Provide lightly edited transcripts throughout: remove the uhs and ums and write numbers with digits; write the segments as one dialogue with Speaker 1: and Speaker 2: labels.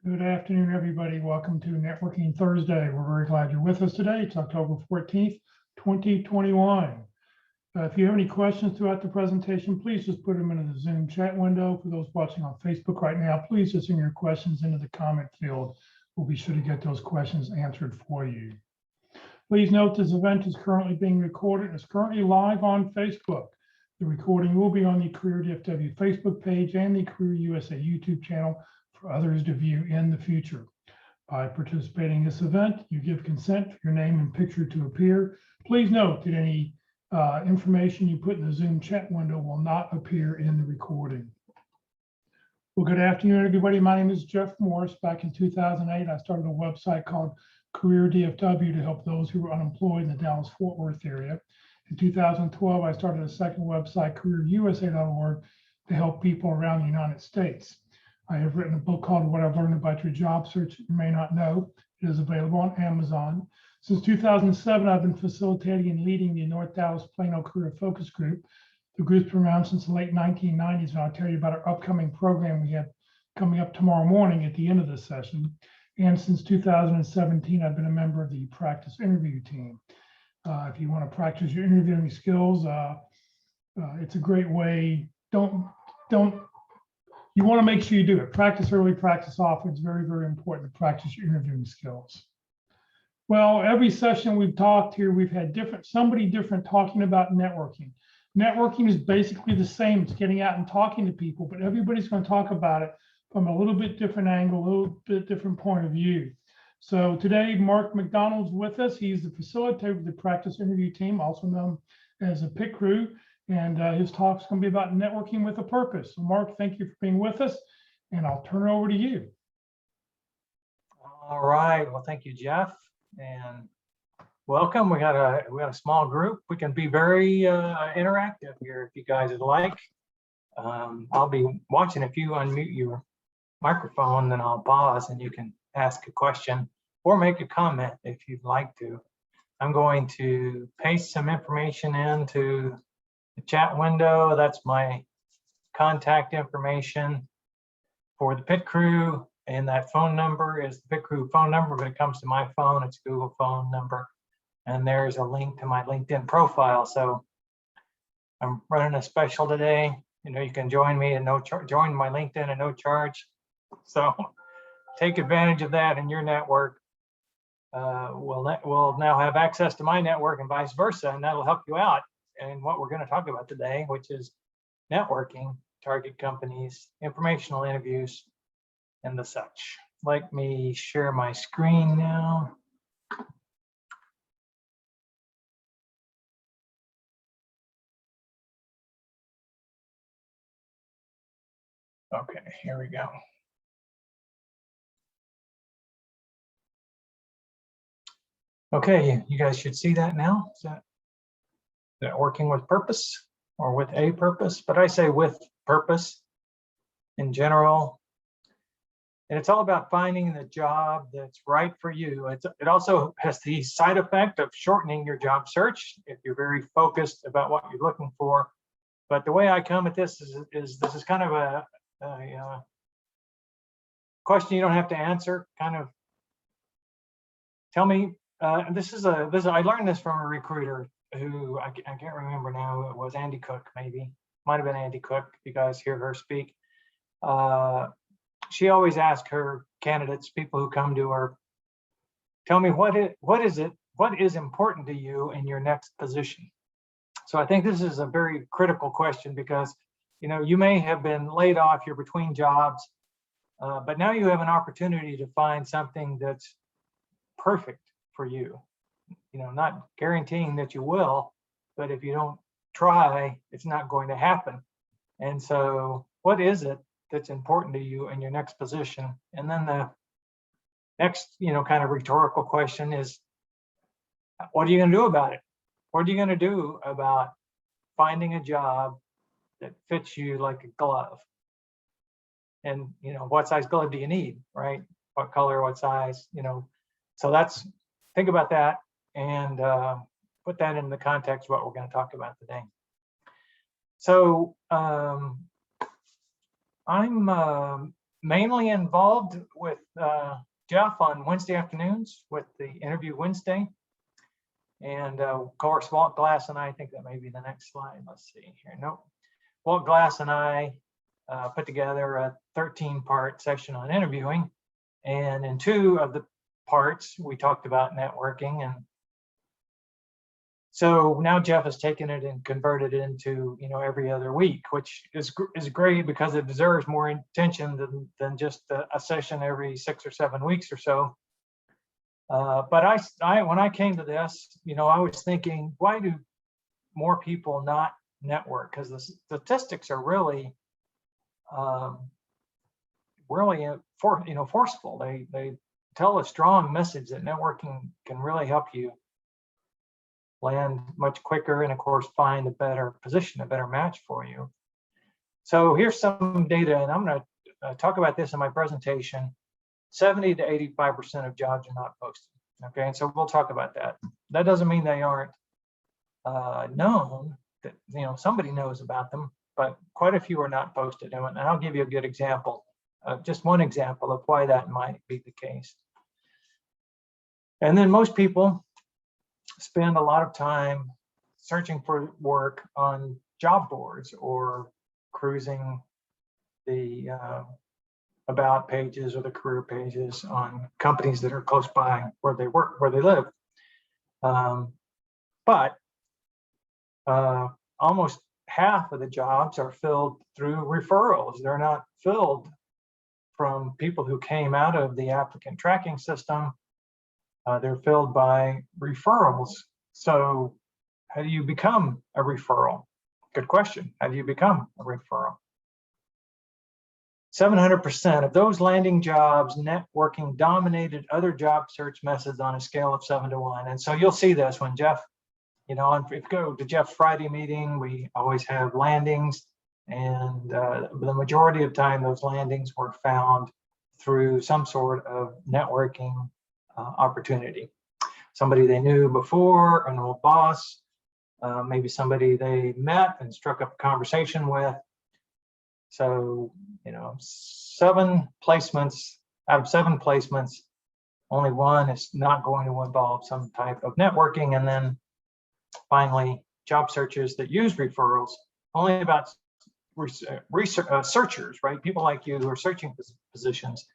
Speaker 1: Good afternoon, everybody. Welcome to Networking Thursday. We're very glad you're with us today. It's October 14th, 2021. If you have any questions throughout the presentation, please just put them into the Zoom chat window. For those watching on Facebook right now, please just send your questions into the comment field. We'll be sure to get those questions answered for you. Please note this event is currently being recorded. It's currently live on Facebook. The recording will be on the Career DFW Facebook page and the Career USA YouTube channel for others to view in the future. By participating in this event, you give consent for your name and picture to appear. Please note that any information you put in the Zoom chat window will not appear in the recording. Well, good afternoon, everybody. My name is Jeff Morris. Back in 2008, I started a website called Career DFW to help those who were unemployed in the Dallas-Fort Worth area. In 2012, I started a second website, careerusa.org, to help people around the United States. I have written a book called What I've Learned About Your Job Search You May Not Know. It is available on Amazon. Since 2007, I've been facilitating and leading the North Dallas Plano Career Focus Group. The group's been around since the late 1990s, and I'll tell you about our upcoming program we have coming up tomorrow morning at the end of this session. And since 2017, I've been a member of the Practice Interview team. If you want to practice your interviewing skills, it's a great way. You want to make sure you do it. Practice early, practice often. It's very, very important to practice your interviewing skills. Well, every session we've talked here, we've had somebody different talking about networking. Networking is basically the same. It's getting out and talking to people, but everybody's going to talk about it from a little bit different angle, a little bit different point of view. So today, Mark McDonald's with us. He's the facilitator of the Practice Interview team, also known as a PIT crew. And his talk is going to be about networking with a purpose. So Mark, thank you for being with us, and I'll turn it over to you.
Speaker 2: All right. Well, thank you, Jeff, and welcome. We got a small group. We can be very interactive here if you guys would like. I'll be watching. If you unmute your microphone, then I'll pause and you can ask a question or make a comment if you'd like to. I'm going to paste some information into the chat window. That's my contact information for the PIT crew, and that phone number is the PIT crew phone number. When it comes to my phone, it's a Google phone number, and there's a link to my LinkedIn profile. So I'm running a special today. You know, you can join me at no charge, join my LinkedIn at no charge. So take advantage of that in your network. We'll now have access to my network and vice versa, and that'll help you out. And what we're going to talk about today, which is networking, target companies, informational interviews, and the such. Let me share my screen now. Okay, here we go. Okay, you guys should see that now. Is that working with purpose or with a purpose? But I say with purpose in general. And it's all about finding the job that's right for you. It also has the side effect of shortening your job search if you're very focused about what you're looking for. But the way I come at this is this is kind of a question you don't have to answer. Kind of tell me. I learned this from a recruiter who I can't remember now. It was Andy Cook, maybe. Might have been Andy Cook, if you guys hear her speak. She always asks her candidates, people who come to her, tell me what is important to you in your next position. So I think this is a very critical question because, you know, you may have been laid off, you're between jobs, but now you have an opportunity to find something that's perfect for you. You know, not guaranteeing that you will, but if you don't try, it's not going to happen. And so what is it that's important to you in your next position? And then the next, kind of rhetorical question is, what are you going to do about it? What are you going to do about finding a job that fits you like a glove? And, what size glove do you need, right? What color, what size, so think about that and put that in the context of what we're going to talk about today. So I'm mainly involved with Jeff on Wednesday afternoons with the Interview Wednesday. And of course, Walt Glass and I think that may be the next slide. Let's see here. Nope. Walt Glass and I put together a 13-part session on interviewing. And in 2 of the parts, we talked about networking. And so now Jeff has taken it and converted it into, every other week, which is great because it deserves more attention than just a session every 6 or 7 weeks or so. But I when I came to this, I was thinking, why do more people not network? Because the statistics are really forceful. They tell a strong message that networking can really help you land much quicker and, of course, find a better position, a better match for you. So here's some data, and I'm going to talk about this in my presentation. 70 to 85% of jobs are not posted. Okay, and so we'll talk about that. That doesn't mean they aren't known, that somebody knows about them, but quite a few are not posted. And I'll give you a good example, just one example of why that might be the case. And then most people spend a lot of time searching for work on job boards or cruising the about pages or the career pages on companies that are close by where they work, where they live. But almost half of the jobs are filled through referrals. They're not filled from people who came out of the applicant tracking system. They're filled by referrals. So how do you become a referral? Good question. How do you become a referral? 700% of those landing jobs, networking dominated other job search methods on a scale of 7 to 1. And so you'll see this when Jeff, if you go to Jeff's Friday meeting, we always have landings. And the majority of time, those landings were found through some sort of networking opportunity. Somebody they knew before, an old boss, maybe somebody they met and struck up a conversation with. So, 7 placements out of 7 placements, only 1 is not going to involve some type of networking. And then finally, job searches that use referrals, only about searchers, right? People like you who are searching positions,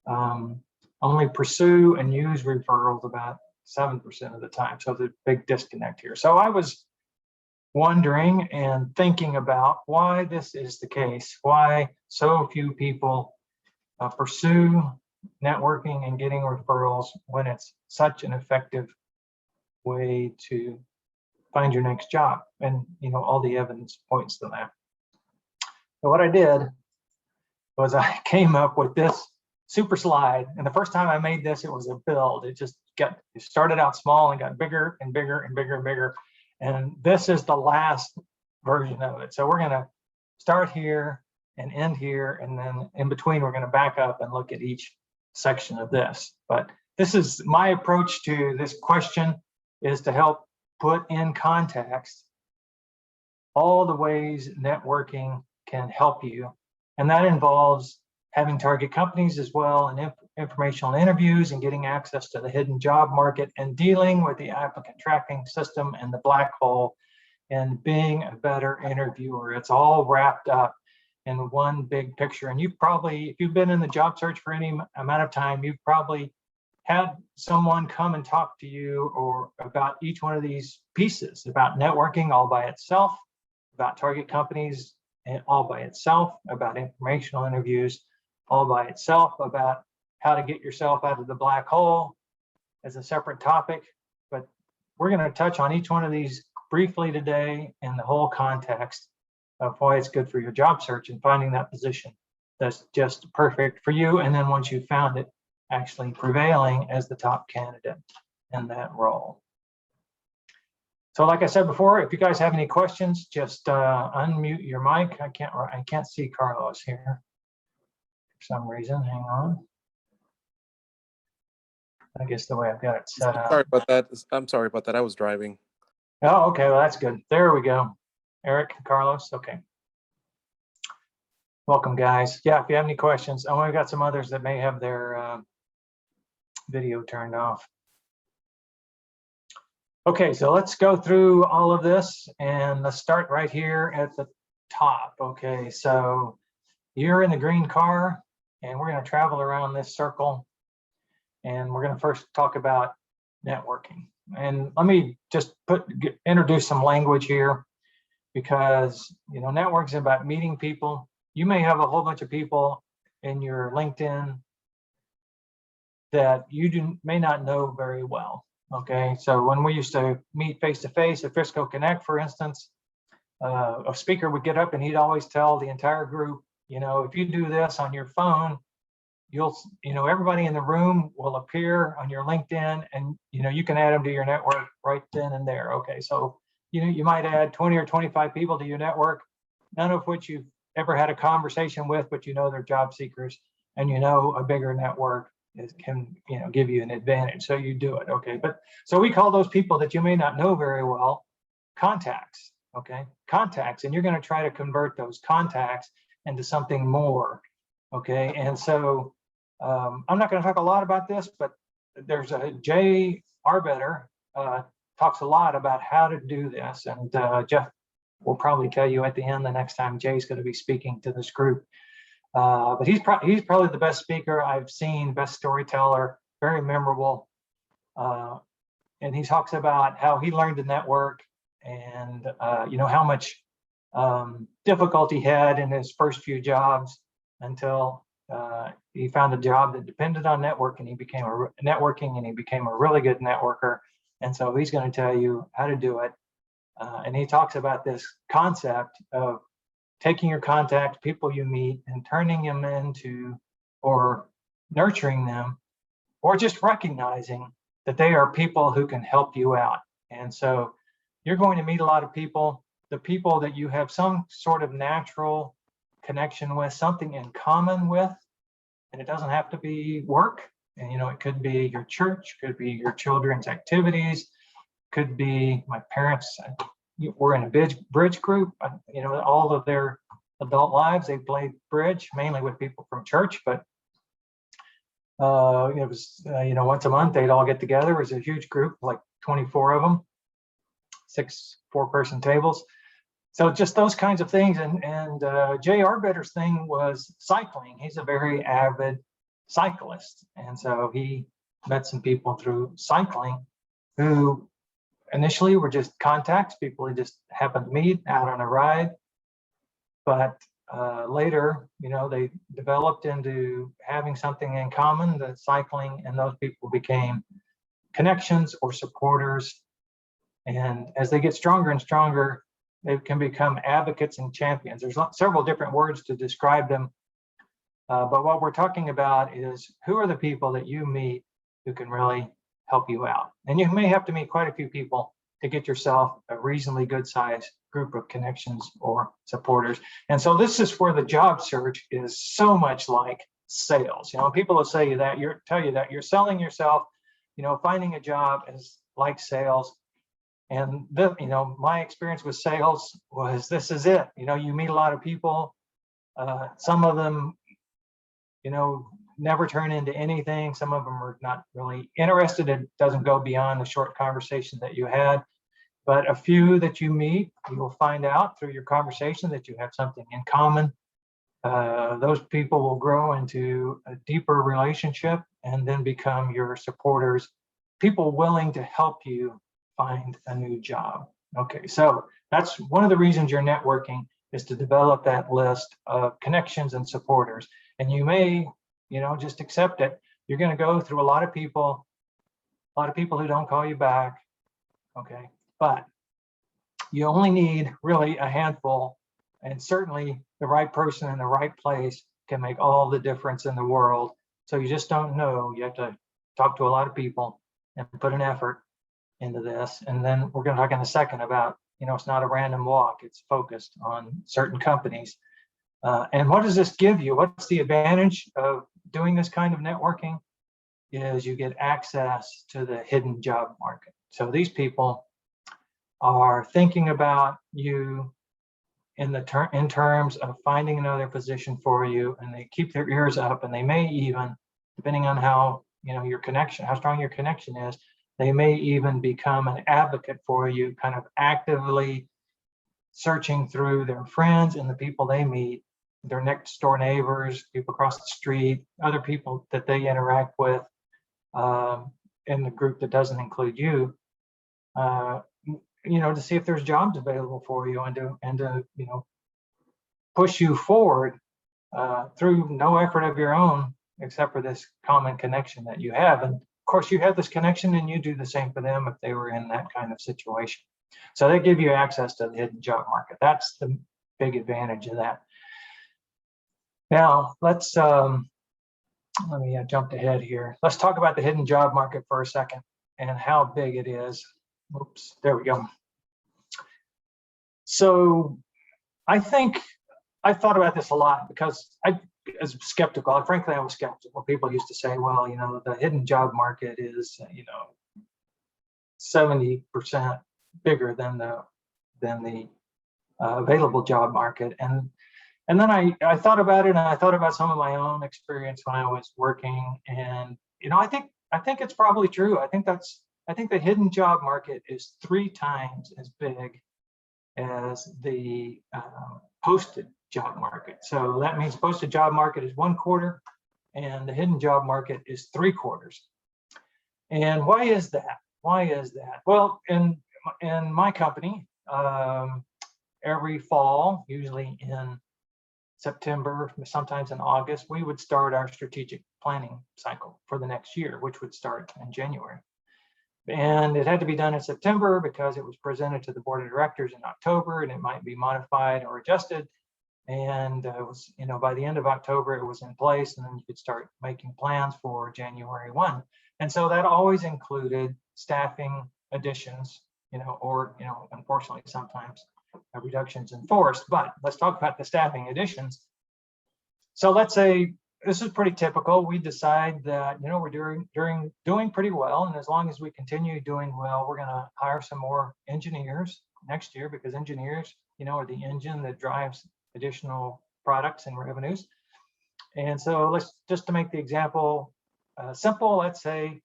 Speaker 2: only pursue and use referrals about 7% of the time. So there's a big disconnect here. So I was wondering and thinking about why this is the case, why so few people pursue networking and getting referrals when it's such an effective way to find your next job. And all the evidence points to that. So what I did was I came up with this super slide. And the first time I made this, it was a build. It started out small and got bigger and bigger and bigger and bigger. And this is the last version of it. So we're going to start here and end here. And then in between, we're going to back up and look at each section of this. But this is my approach to this question, is to help put in context all the ways networking can help you. And that involves having target companies as well, and informational interviews, and getting access to the hidden job market, and dealing with the applicant tracking system and the black hole, and being a better interviewer. It's all wrapped up in one big picture. And you've probably, if you've been in the job search for any amount of time, you've probably had someone come and talk to you or about each one of these pieces, about networking all by itself, about target companies all by itself, about informational interviews all by itself, about how to get yourself out of the black hole as a separate topic. But we're going to touch on each one of these briefly today in the whole context of why it's good for your job search and finding that position that's just perfect for you. And then once you've found it, actually prevailing as the top candidate in that role. So like I said before, if you guys have any questions, just unmute your mic. I can't see Carlos here for some reason. Hang on. I guess the way I've got it set up.
Speaker 3: Sorry about that. I'm sorry about that. I was driving.
Speaker 2: Oh, okay. Well, that's good. There we go. Eric, Carlos. Okay. Welcome, guys. Yeah, if you have any questions, oh, I've got some others that may have their video turned off. Okay, so let's go through all of this and let's start right here at the top. Okay, so you're in the green car and we're going to travel around this circle and we're going to first talk about networking. And let me just introduce some language here because, you know, networking is about meeting people. You may have a whole bunch of people in your LinkedIn that you may not know very well. Okay, so when we used to meet face to face at Frisco Connect, for instance, a speaker would get up and he'd always tell the entire group, you know, if you do this on your phone, everybody in the room will appear on your LinkedIn, and you can add them to your network right then and there. Okay, so you might add 20 or 25 people to your network, none of which you've ever had a conversation with, but they're job seekers, and a bigger network can give you an advantage, so you do it. Okay, but so we call those people that you may not know very well contacts. Okay, contacts, and you're going to try to convert those contacts into something more. Okay, and so I'm not going to talk a lot about this, but there's a Jay Arbetter talks a lot about how to do this, and Jeff will probably tell you at the end the next time Jay's going to be speaking to this group. But he's probably the best speaker I've seen, best storyteller, very memorable. And he talks about how he learned to network and how much difficulty he had in his first few jobs until he found a job that depended on networking. He became a really good networker. And so he's going to tell you how to do it. And he talks about this concept of taking your contact, people you meet, and turning them into, or nurturing them, or just recognizing that they are people who can help you out. And so you're going to meet a lot of people, the people that you have some sort of natural connection with, something in common with, and it doesn't have to be work. And it could be your church, could be your children's activities, could be my parents. We're in a bridge group. All of their adult lives, they played bridge, mainly with people from church, but it was, once a month, they'd all get together. It was a huge group, like 24 of them, 6 4-person tables. So just those kinds of things. And Jay Arbetter's thing was cycling. He's a very avid cyclist. And so he met some people through cycling who initially were just contacts, people who just happened to meet out on a ride. But later, they developed into having something in common, the cycling, and those people became connections or supporters. And as they get stronger and stronger, they can become advocates and champions. There's several different words to describe them. But what we're talking about is who are the people that you meet who can really help you out. And you may have to meet quite a few people to get yourself a reasonably good sized group of connections or supporters. And so this is where the job search is so much like sales. People will tell you that you're selling yourself. Finding a job is like sales. And my experience with sales was, this is it. You meet a lot of people. Some of them, never turn into anything. Some of them are not really interested. It doesn't go beyond the short conversation that you had. But a few that you meet, you will find out through your conversation that you have something in common. Those people will grow into a deeper relationship and then become your supporters, people willing to help you find a new job. Okay, so that's one of the reasons you're networking, is to develop that list of connections and supporters. And you may, just accept it. You're going to go through a lot of people who don't call you back. Okay, but you only need really a handful, and certainly the right person in the right place can make all the difference in the world. So you just don't know. You have to talk to a lot of people and put an effort into this. And then we're going to talk in a second about, it's not a random walk. It's focused on certain companies. And what does this give you? What's the advantage of doing this kind of networking? Is you get access to the hidden job market. So these people are thinking about you in terms of finding another position for you, and they keep their ears up, and they may even, depending on how how strong your connection is, they may even become an advocate for you, kind of actively searching through their friends and the people they meet, their next door neighbors, people across the street, other people that they interact with in the group that doesn't include you, to see if there's jobs available for you, and to push you forward through no effort of your own, except for this common connection that you have. And of course, you have this connection, and you do the same for them if they were in that kind of situation. So they give you access to the hidden job market. That's the big advantage of that. Now, let me jump ahead here. Let's talk about the hidden job market for a second and how big it is. Oops, there we go. So I think I thought about this a lot because I was skeptical. Frankly, I was skeptical. People used to say, well, the hidden job market is, 70% bigger than the available job market. And then I thought about it, and I thought about some of my own experience when I was working, and I think it's probably true. I think the hidden job market is 3 times as big as the posted job market. So that means posted job market is 1/4, and the hidden job market is 3/4. And why is that? Well, in my company, every fall, usually in September, sometimes in August, we would start our strategic planning cycle for the next year, which would start in January. And it had to be done in September because it was presented to the board of directors in October, and it might be modified or adjusted. And it was, by the end of October, it was in place, and then you could start making plans for January 1. And so that always included staffing additions, or, unfortunately, sometimes reductions in force. But let's talk about the staffing additions. So let's say this is pretty typical. We decide that, we're doing pretty well, and as long as we continue doing well, we're going to hire some more engineers next year, because engineers, are the engine that drives additional products and revenues. And so just to make the example simple, let's say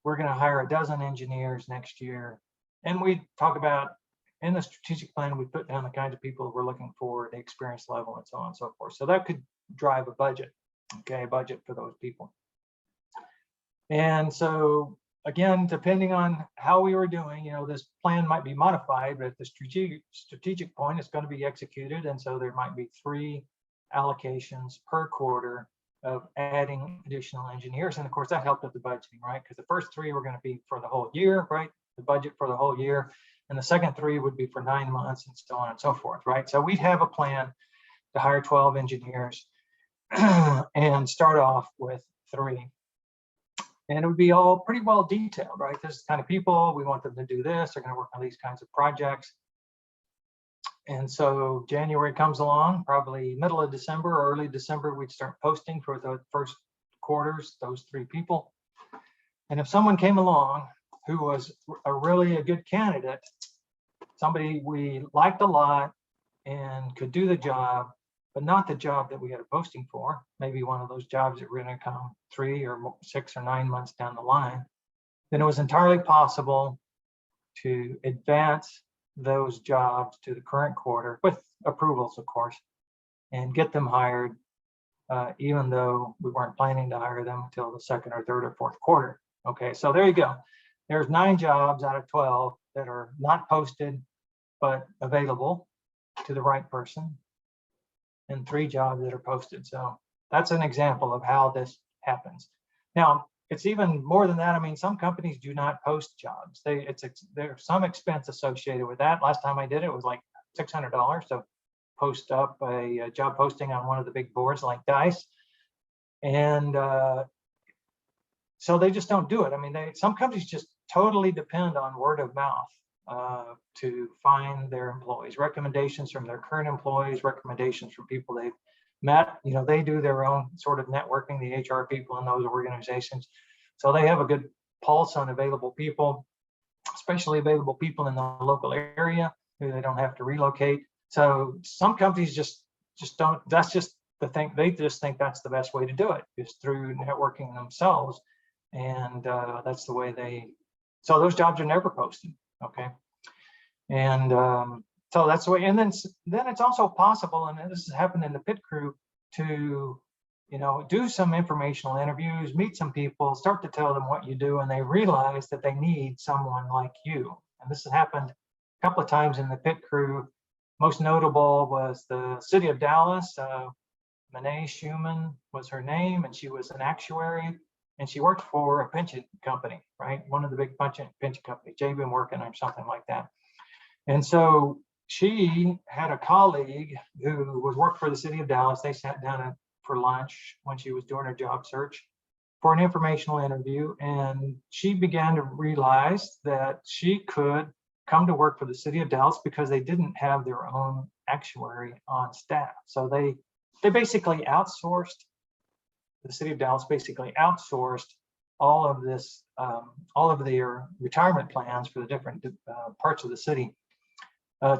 Speaker 2: we're going to hire 12 engineers next year, and we talk about, in the strategic plan, we put down the kinds of people we're looking for, the experience level, and so on and so forth. So that could drive a budget, a budget for those people. And so again, depending on how we were doing, this plan might be modified, but at the strategic point, it's going to be executed. And so there might be 3 allocations per quarter of adding additional engineers. And of course, that helped with the budgeting, right? Because the first 3 were going to be for the whole year, right? The budget for the whole year. And the second 3 would be for 9 months, and so on and so forth, right? So we'd have a plan to hire 12 engineers and start off with 3. And it would be all pretty well detailed, right? This is the kind of people we want them to do this. They're going to work on these kinds of projects. And so January comes along, probably middle of December or early December, we'd start posting for the first quarters, those 3 people. And if someone came along who was really a good candidate, somebody we liked a lot and could do the job, but not the job that we had a posting for, maybe one of those jobs that were going to come 3 or 6 or 9 months down the line, then it was entirely possible to advance those jobs to the current quarter with approvals, of course, and get them hired, even though we weren't planning to hire them until the second or third or fourth quarter. Okay, so there you go. There's 9 jobs out of 12 that are not posted, but available to the right person, and 3 jobs that are posted. So that's an example of how this happens. Now, it's even more than that. I mean, some companies do not post jobs. There's some expense associated with that. Last time I did it was like $600 to post up a job posting on one of the big boards like DICE. And so they just don't do it. I mean, some companies just totally depend on word of mouth to find their employees, recommendations from their current employees, recommendations from people they've met. They do their own sort of networking, the HR people in those organizations. So they have a good pulse on available people, especially available people in the local area who they don't have to relocate. So some companies just don't, that's just the thing. They just think that's the best way to do it, is through networking themselves. And that's the way so those jobs are never posted. Okay. And so that's the way. And then it's also possible, and this has happened in the pit crew, to, do some informational interviews, meet some people, start to tell them what you do, and they realize that they need someone like you. And this has happened a couple of times in the pit crew. Most notable was the city of Dallas. Renee Schumann was her name, and she was an actuary, and she worked for a pension company, right? One of the big pension companies, JB Morgan or something like that. And so she had a colleague who worked for the city of Dallas. They sat down for lunch when she was doing her job search for an informational interview, and she began to realize that she could come to work for the city of Dallas because they didn't have their own actuary on staff. So they basically outsourced, the city of Dallas basically outsourced all of this, all of their retirement plans for the different parts of the city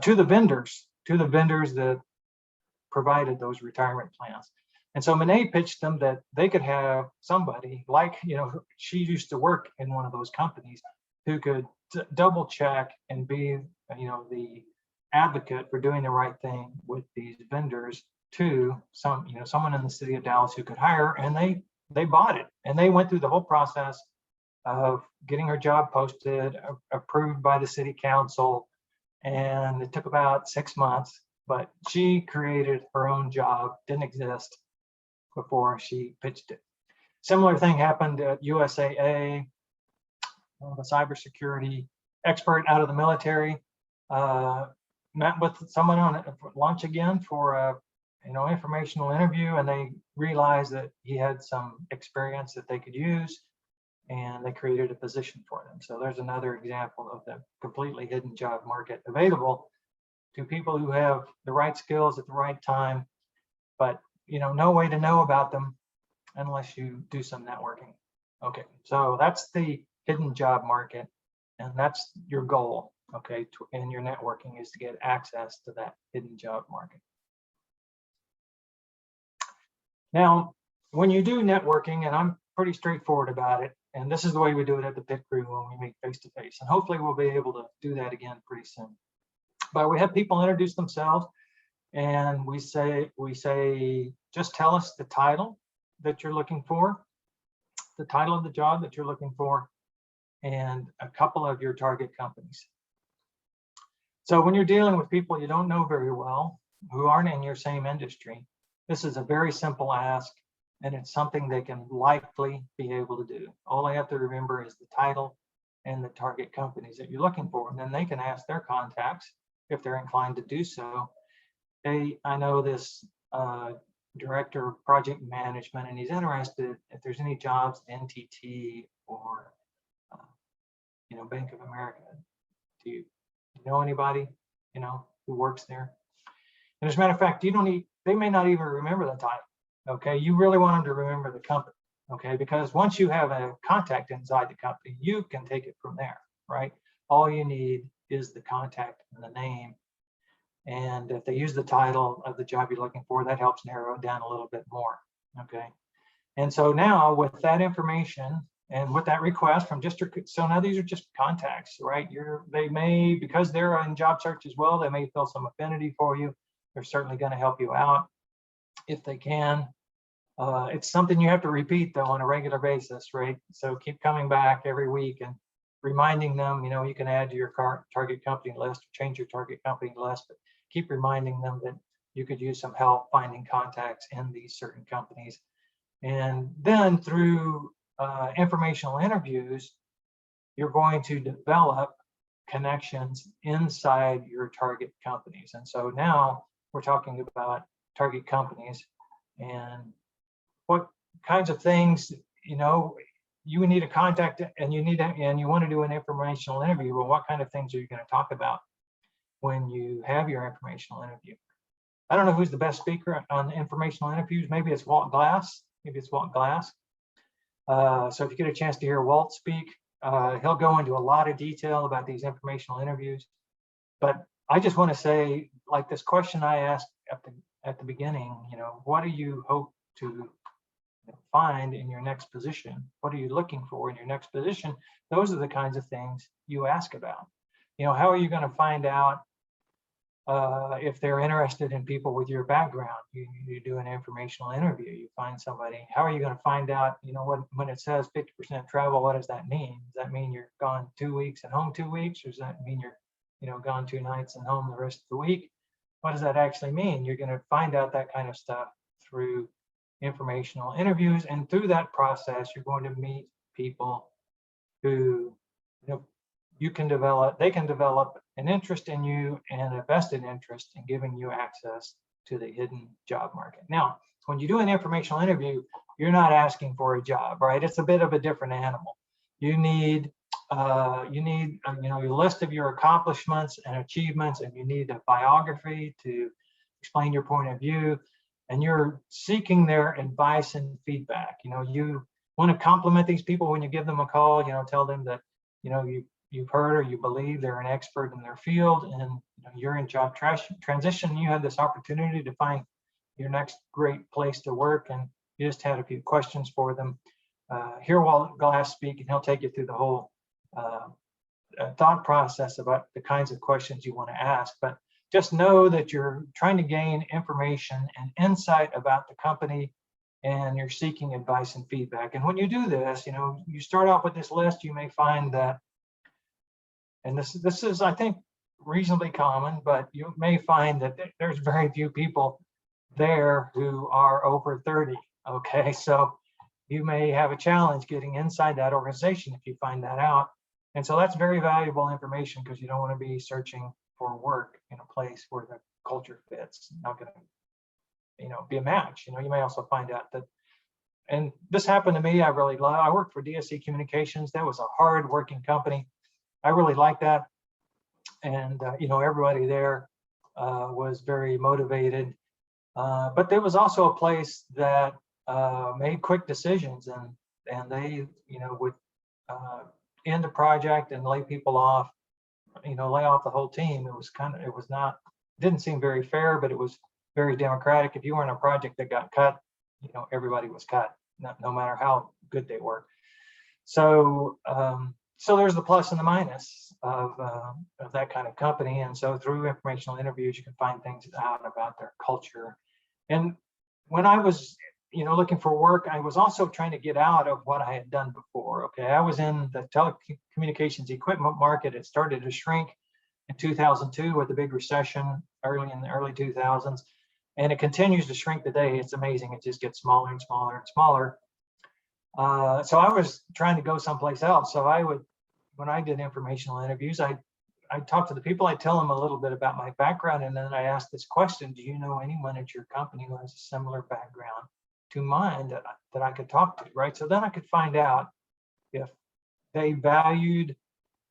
Speaker 2: to the vendors that provided those retirement plans. And so Monet pitched them that they could have somebody like, she used to work in one of those companies, who could double check and be, the advocate for doing the right thing with these vendors to someone in the city of Dallas who could hire. And they bought it, and they went through the whole process of getting her job posted, approved by the city council. And it took about 6 months, but she created her own job, didn't exist before she pitched it. Similar thing happened at USAA. The cybersecurity expert out of the military met with someone on lunch again for a informational interview, and they realized that he had some experience that they could use, and they created a position for them. So there's another example of the completely hidden job market available to people who have the right skills at the right time, but no way to know about them unless you do some networking. Okay, so that's the hidden job market, and that's your goal, okay, in your networking, is to get access to that hidden job market. Now, when you do networking, and I'm pretty straightforward about it, and this is the way we do it at the pit crew when we meet face to face, and hopefully we'll be able to do that again pretty soon. But we have people introduce themselves, and we say, just tell us the title that you're looking for, the title of the job that you're looking for, and a couple of your target companies. So when you're dealing with people you don't know very well, who aren't in your same industry, this is a very simple ask, and it's something they can likely be able to do. All they have to remember is the title and the target companies that you're looking for, and then they can ask their contacts if they're inclined to do so. I know this director of project management, and he's interested if there's any jobs at NTT or Bank of America. Do you know anybody who works there? And as a matter of fact, they may not even remember the title. Okay, you really want them to remember the company. Okay, because once you have a contact inside the company, you can take it from there, right? All you need is the contact and the name. And if they use the title of the job you're looking for, that helps narrow it down a little bit more. Okay. And so now with that information and with that request from so now these are just contacts, right? They may, because they're in job search as well, they may feel some affinity for you. They're certainly going to help you out if they can. It's something you have to repeat though on a regular basis, right? So keep coming back every week and reminding them, you can add to your target company list or change your target company list, but keep reminding them that you could use some help finding contacts in these certain companies. And then through informational interviews, you're going to develop connections inside your target companies. And so now we're talking about target companies and what kinds of things, you need a contact and you want to do an informational interview. Well, what kind of things are you going to talk about when you have your informational interview? I don't know who's the best speaker on informational interviews. Maybe it's Walt Glass. So if you get a chance to hear Walt speak, he'll go into a lot of detail about these informational interviews. But I just want to say like this question I asked at the beginning, what do you hope to find in your next position? What are you looking for in your next position? Those are the kinds of things you ask about. How are you going to find out if they're interested in people with your background? You do an informational interview, you find somebody. How are you going to find out, when it says 50% travel, what does that mean? Does that mean you're gone 2 weeks and home 2 weeks? Or does that mean you're, gone 2 nights and home the rest of the week? What does that actually mean? You're going to find out that kind of stuff through informational interviews. And through that process, you're going to meet people who, they can develop an interest in you and a vested interest in giving you access to the hidden job market. Now, when you do an informational interview, you're not asking for a job, right? It's a bit of a different animal. You need your list of your accomplishments and achievements, and you need a biography to explain your point of view, and you're seeking their advice and feedback. You want to compliment these people when you give them a call. Tell them that you've heard or you believe they're an expert in their field, and you're in job transition. You have this opportunity to find your next great place to work, and you just had a few questions for them. Hear Walt Glass speak, and he'll take you through the whole thought process about the kinds of questions you want to ask. But just know that you're trying to gain information and insight about the company, and you're seeking advice and feedback. And when you do this, you start off with this list. You may find that, and this is, I think, reasonably common, but you may find that there's very few people there who are over 30. Okay, so you may have a challenge getting inside that organization if you find that out. And so that's very valuable information, because you don't want to be searching for work in a place where the culture fits. It's not going to, be a match. You may also find out that, and this happened to me. I worked for DSC Communications. That was a hard working company. I really liked that. And, everybody there was very motivated. But there was also a place that made quick decisions, and they, would end a project and lay people off, lay off the whole team. Didn't seem very fair, but it was very democratic. If you were in a project that got cut, everybody was cut, no matter how good they were. So, so there's the plus and the minus of that kind of company. And so through informational interviews, you can find things out about their culture. And when I was, looking for work, I was also trying to get out of what I had done before. Okay, I was in the telecommunications equipment market. It started to shrink in 2002 with the big recession in the early 2000s. And it continues to shrink today. It's amazing. It just gets smaller and smaller and smaller. So I was trying to go someplace else. So when I did informational interviews, I talked to the people. I tell them a little bit about my background, and then I ask this question: do you know anyone at your company who has a similar background to mine that I could talk to, right? So then I could find out if they valued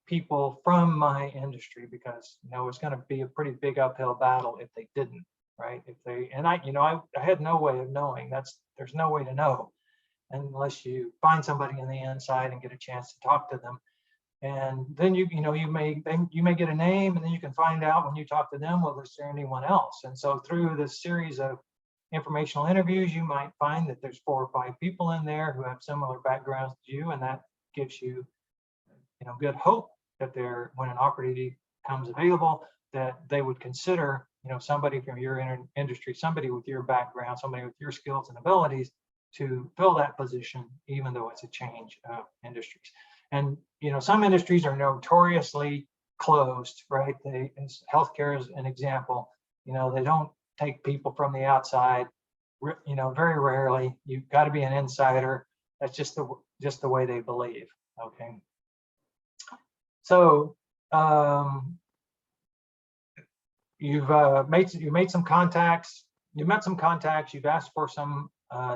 Speaker 2: people from my industry, because it's going to be a pretty big uphill battle if they didn't, right? I had no way of knowing. There's no way to know unless you find somebody on the inside and get a chance to talk to them. And then you may get a name, and then you can find out when you talk to them, well, is there anyone else? And so through this series of informational interviews, you might find that there's 4 or 5 people in there who have similar backgrounds to you, and that gives you, good hope that when an opportunity comes available, that they would consider, somebody from your industry, somebody with your background, somebody with your skills and abilities to fill that position, even though it's a change of industries. And some industries are notoriously closed, right? Healthcare is an example. They don't take people from the outside, very rarely. You've got to be an insider. That's just the way they believe. Okay. So you've made some contacts. You met some contacts. You've asked for some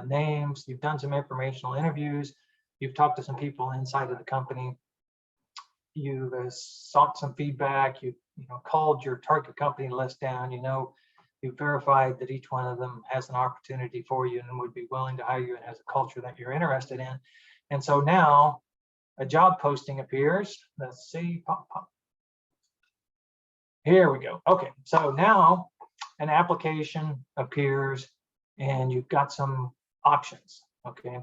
Speaker 2: names. You've done some informational interviews. You've talked to some people inside of the company. You've sought some feedback. You've called your target company list down. You've verified that each one of them has an opportunity for you and would be willing to hire you and has a culture that you're interested in. And so now a job posting appears. Let's see. Pop. Here we go. Okay, so now an application appears and you've got some options. Okay,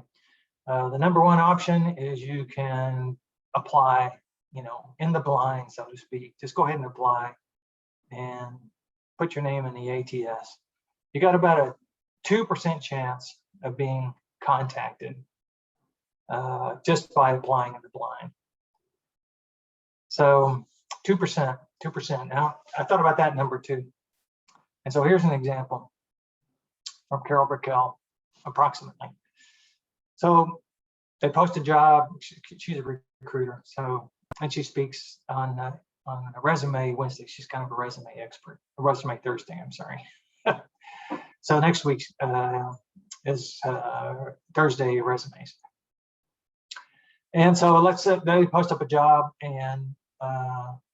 Speaker 2: the number one option is you can apply, in the blind, so to speak. Just go ahead and apply and put your name in the ATS. You got about a 2% chance of being contacted just by applying in the blind. So 2%. Now, I thought about that number too. And so here's an example from Carol Brickell, approximately. So they post a job. She's a recruiter. And she speaks on a resume Wednesday. She's kind of a resume expert. A resume Thursday, I'm sorry. So next week is Thursday resumes. And so let's say they post up a job and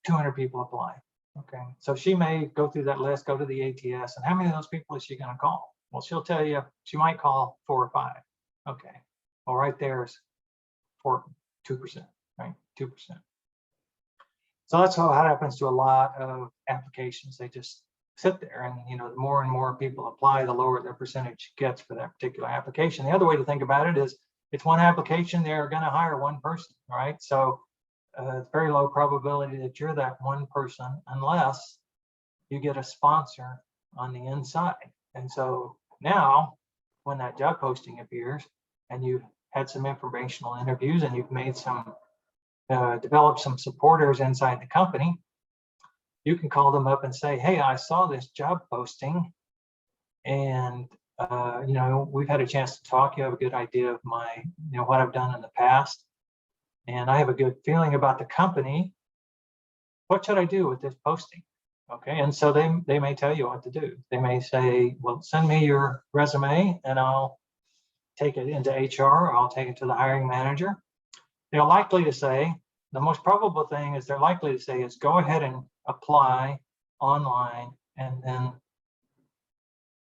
Speaker 2: 200 people apply. Okay, so she may go through that list, go to the ATS, and how many of those people is she going to call? Well, she'll tell you she might call 4 or 5. Okay, well, right there's 2%, right? 2%. So that's how it happens to a lot of applications. They just sit there, and the more and more people apply, the lower their percentage gets for that particular application. The other way to think about it is it's one application, they're going to hire one person, right? So it's very low probability that you're that one person unless you get a sponsor on the inside. And so now when that job posting appears and you've had some informational interviews and you've made some, developed some supporters inside the company, you can call them up and say, hey, I saw this job posting and we've had a chance to talk. You have a good idea of my, what I've done in the past. And I have a good feeling about the company. What should I do with this posting? Okay, and so they may tell you what to do. They may say, well, send me your resume and I'll take it into HR, or I'll take it to the hiring manager. They're likely to say, the most probable thing is they're likely to say is go ahead and apply online and then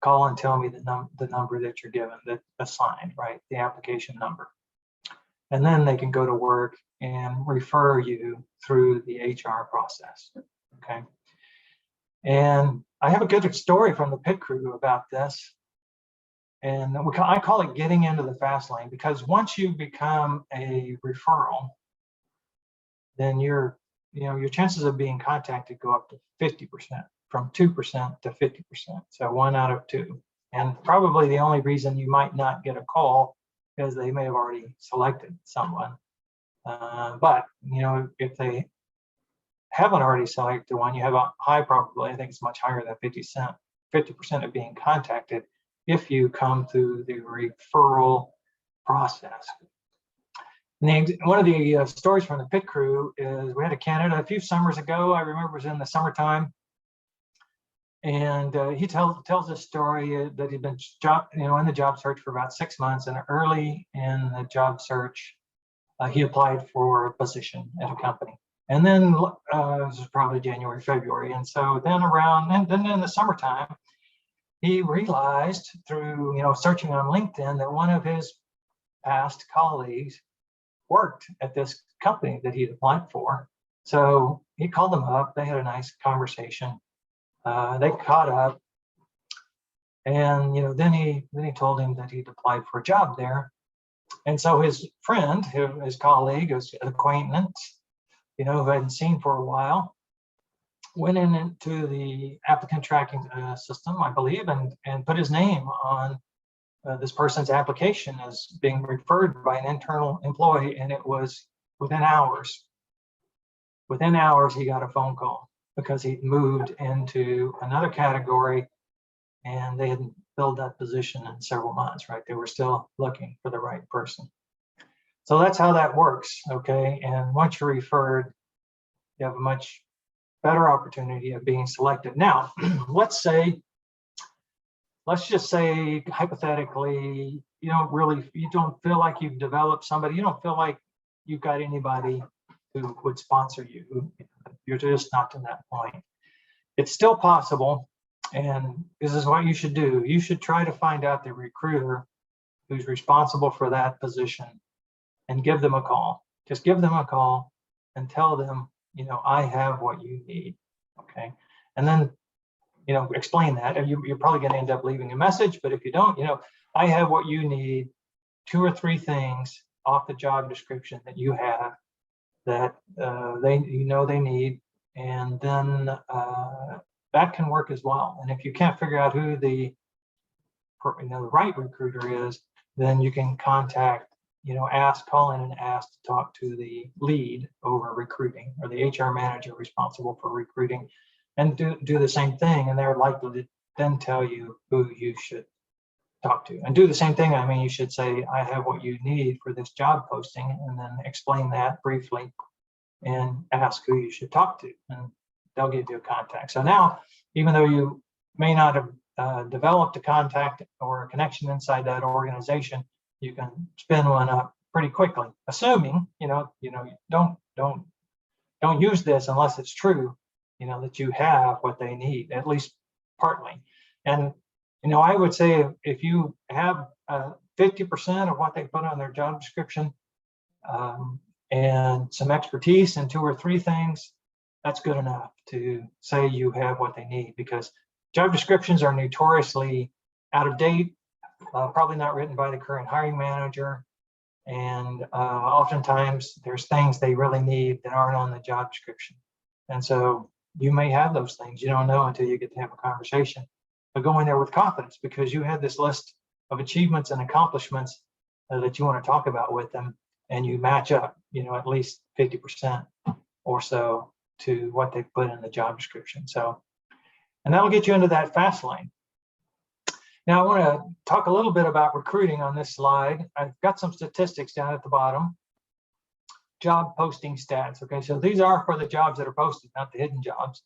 Speaker 2: call and tell me the number that you're given, that assigned, right? The application number. And then they can go to work and refer you through the HR process, okay? And I have a good story from the pit crew about this. And I call it getting into the fast lane, because once you become a referral, then your chances of being contacted go up to 50%, from 2% to 50%. So 1 out of 2. And probably the only reason you might not get a call is they may have already selected someone. But if they haven't already selected one, you have a high probability, I think it's much higher than 50% of being contacted if you come through the referral process. And one of the stories from the pit crew is we had a candidate a few summers ago. I remember it was in the summertime. And he tells this story that he'd been in the job search for about 6 months, and early in the job search, he applied for a position at a company. And then this was probably January, February. And so then then in the summertime, he realized through searching on LinkedIn that one of his past colleagues worked at this company that he'd applied for. So he called them up. They had a nice conversation. They caught up, and then he told him that he'd applied for a job there. And so his friend, his colleague, his acquaintance, who I hadn't seen for a while, went into the applicant tracking system, I believe, and put his name on this person's application as being referred by an internal employee, and it was within hours. Within hours, he got a phone call because he'd moved into another category and they hadn't filled that position in several months, right? They were still looking for the right person. So that's how that works, okay? And once you're referred, you have a much better opportunity of being selected. Now, let's just say hypothetically, you don't feel like you've developed somebody, you don't feel like you've got anybody who would sponsor you. You're just not to that point. It's still possible, and this is what you should do. You should try to find out the recruiter who's responsible for that position and give them a call. Just give them a call and tell them, I have what you need, okay? and then, explain that. And you're probably going to end up leaving a message, but if you don't, I have what you need, 2 or 3 things off the job description that you have that they need, and then that can work as well. And if you can't figure out who the right recruiter is, then you can contact, call in and ask to talk to the lead over recruiting, or the HR manager responsible for recruiting, and do the same thing. And they're likely to then tell you who you should talk to, and do the same thing. I mean, you should say, I have what you need for this job posting, and then explain that briefly and ask who you should talk to, and they'll give you a contact. So now, even though you may not have developed a contact or a connection inside that organization, you can spin one up pretty quickly, assuming don't use this unless it's true, that you have what they need, at least partly. And I would say if you have 50% of what they put on their job description, and some expertise in 2 or 3 things, that's good enough to say you have what they need, because job descriptions are notoriously out of date, probably not written by the current hiring manager. And oftentimes there's things they really need that aren't on the job description. And so you may have those things. You don't know until you get to have a conversation. But go in there with confidence, because you have this list of achievements and accomplishments that you want to talk about with them, and you match up, at least 50% or so to what they put in the job description. So, and that'll get you into that fast lane. Now, I want to talk a little bit about recruiting on this slide. I've got some statistics down at the bottom. Job posting stats. Okay, so these are for the jobs that are posted, not the hidden jobs.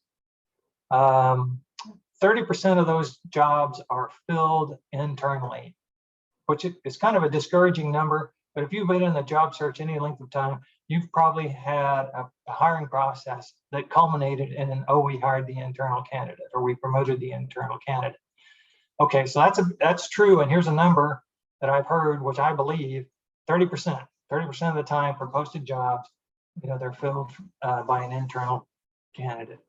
Speaker 2: 30% of those jobs are filled internally, which is kind of a discouraging number. But if you've been in the job search any length of time, you've probably had a hiring process that culminated in an, we hired the internal candidate, or we promoted the internal candidate. Okay, so that's true. And here's a number that I've heard, which I believe 30% of the time for posted jobs, they're filled by an internal candidate.